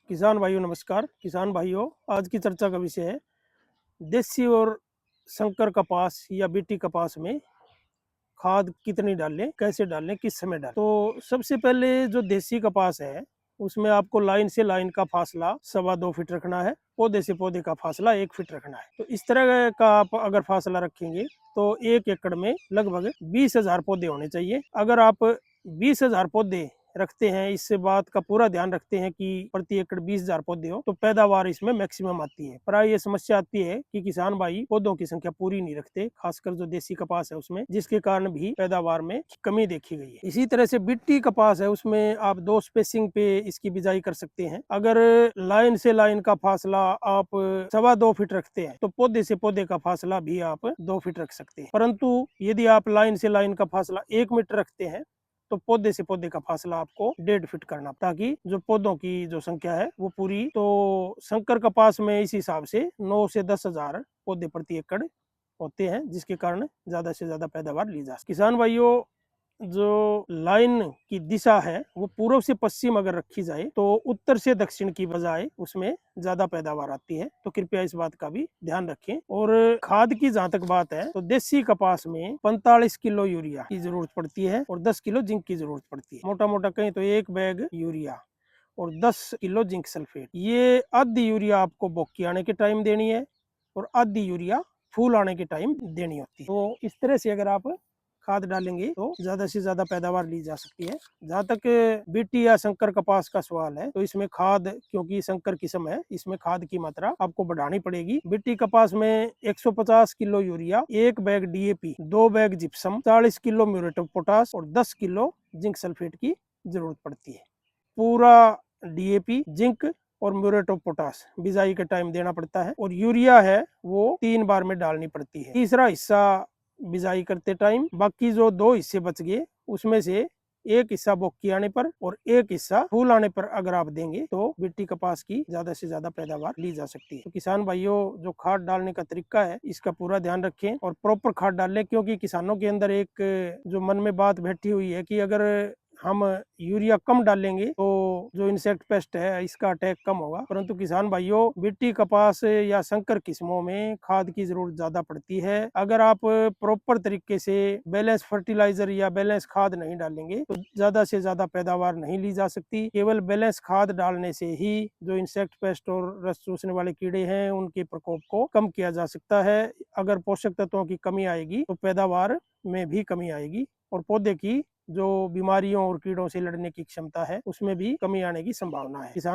किसान भाइयों नमस्कार। किसान भाइयों, आज की चर्चा का विषय है देसी और संकर कपास या बीटी कपास में खाद कितनी डालें, कैसे डालें, किस समय डालें। तो सबसे पहले जो देसी कपास है उसमें आपको लाइन से लाइन का फासला 2.25 फीट रखना है, पौधे से पौधे का फासला 1 फीट रखना है। तो इस तरह का आप अगर फासला रखेंगे तो 1 एकड़ में लगभग 20,000 पौधे होने चाहिए। अगर आप 20,000 पौधे रखते हैं, इस बात का पूरा ध्यान रखते हैं कि प्रति एकड़ 20,000 पौधे हो, तो पैदावार इसमें मैक्सिमम आती है। प्राय ये समस्या आती है कि किसान भाई पौधों की संख्या पूरी नहीं रखते, खासकर जो देसी कपास है उसमें, जिसके कारण भी पैदावार में कमी देखी गई है। इसी तरह से बिट्टी कपास है, उसमें आप 2 स्पेसिंग पे इसकी बिजाई कर सकते हैं। अगर लाइन से लाइन का फासला आप 2.25 फीट रखते हैं तो पौधे से पौधे का फासला भी आप 2 फीट रख सकते हैं। परंतु यदि आप लाइन से लाइन का फासला 1 मीटर रखते हैं तो पौधे से पौधे का फासला आपको 1.5 फीट करना, ताकि जो पौधों की जो संख्या है वो पूरी। तो संकर कपास में इस हिसाब से 9 से 10,000 पौधे प्रति एकड़ होते हैं, जिसके कारण ज्यादा से ज्यादा पैदावार ली जा सकती है। किसान भाइयों, जो लाइन की दिशा है वो पूर्व से पश्चिम अगर रखी जाए तो उत्तर से दक्षिण की बजाय उसमें ज्यादा पैदावार आती है। तो कृपया इस बात का भी ध्यान रखें। और खाद की जहां तक बात है तो देसी कपास में 45 किलो यूरिया की जरूरत पड़ती है और 10 किलो जिंक की जरूरत पड़ती है। मोटा मोटा कहें तो 1 बैग यूरिया और 10 किलो जिंक सल्फेट। ये आधी यूरिया आपको बोक्की आने के टाइम देनी है और आधी यूरिया फूल आने के टाइम देनी होती है। तो इस तरह से अगर आप खाद डालेंगे तो ज्यादा से ज्यादा पैदावार ली जा सकती है। जहाँ तक बीटी या संकर कपास का सवाल है तो इसमें खाद, क्योंकि संकर किस्म है, इसमें खाद की मात्रा आपको बढ़ानी पड़ेगी। बीटी कपास में 150 kilo urea, 1 bag DAP, 2 bag gypsum, 40 kilo muriate of potash और 10 किलो जिंक सल्फेट की जरूरत पड़ती है। पूरा डीएपी, जिंक और म्यूरेट ऑफ पोटास बिजाई के टाइम देना पड़ता है और यूरिया है वो 3 बार में डालनी पड़ती है। तीसरा हिस्सा बिजाई करते टाइम, बाकी जो 2 हिस्से बच गए उसमें से एक हिस्सा बोक्की आने पर और एक हिस्सा फूल आने पर अगर आप देंगे तो बीटी कपास की ज्यादा से ज्यादा पैदावार ली जा सकती है। तो किसान भाइयों, जो खाद डालने का तरीका है इसका पूरा ध्यान रखें और प्रॉपर खाद डालें, क्योंकि किसानों के अंदर एक जो मन में बात बैठी हुई है कि अगर हम यूरिया कम डालेंगे तो जो इंसेक्ट पेस्ट है इसका अटैक कम होगा। परंतु किसान भाइयों, बीटी कपास या संकर किस्मों में खाद की जरूरत ज्यादा पड़ती है। अगर आप प्रॉपर तरीके से बैलेंस फर्टिलाइजर या बैलेंस खाद नहीं डालेंगे तो ज्यादा से ज्यादा पैदावार नहीं ली जा सकती। केवल बैलेंस खाद डालने से ही जो इंसेक्ट पेस्ट और रस चूसने वाले कीड़े हैं उनके प्रकोप को कम किया जा सकता है। अगर पोषक तत्वों की कमी आएगी तो पैदावार में भी कमी आएगी और पौधे की जो बीमारियों और कीड़ों से लड़ने की क्षमता है उसमें भी कमी आने की संभावना है। किसान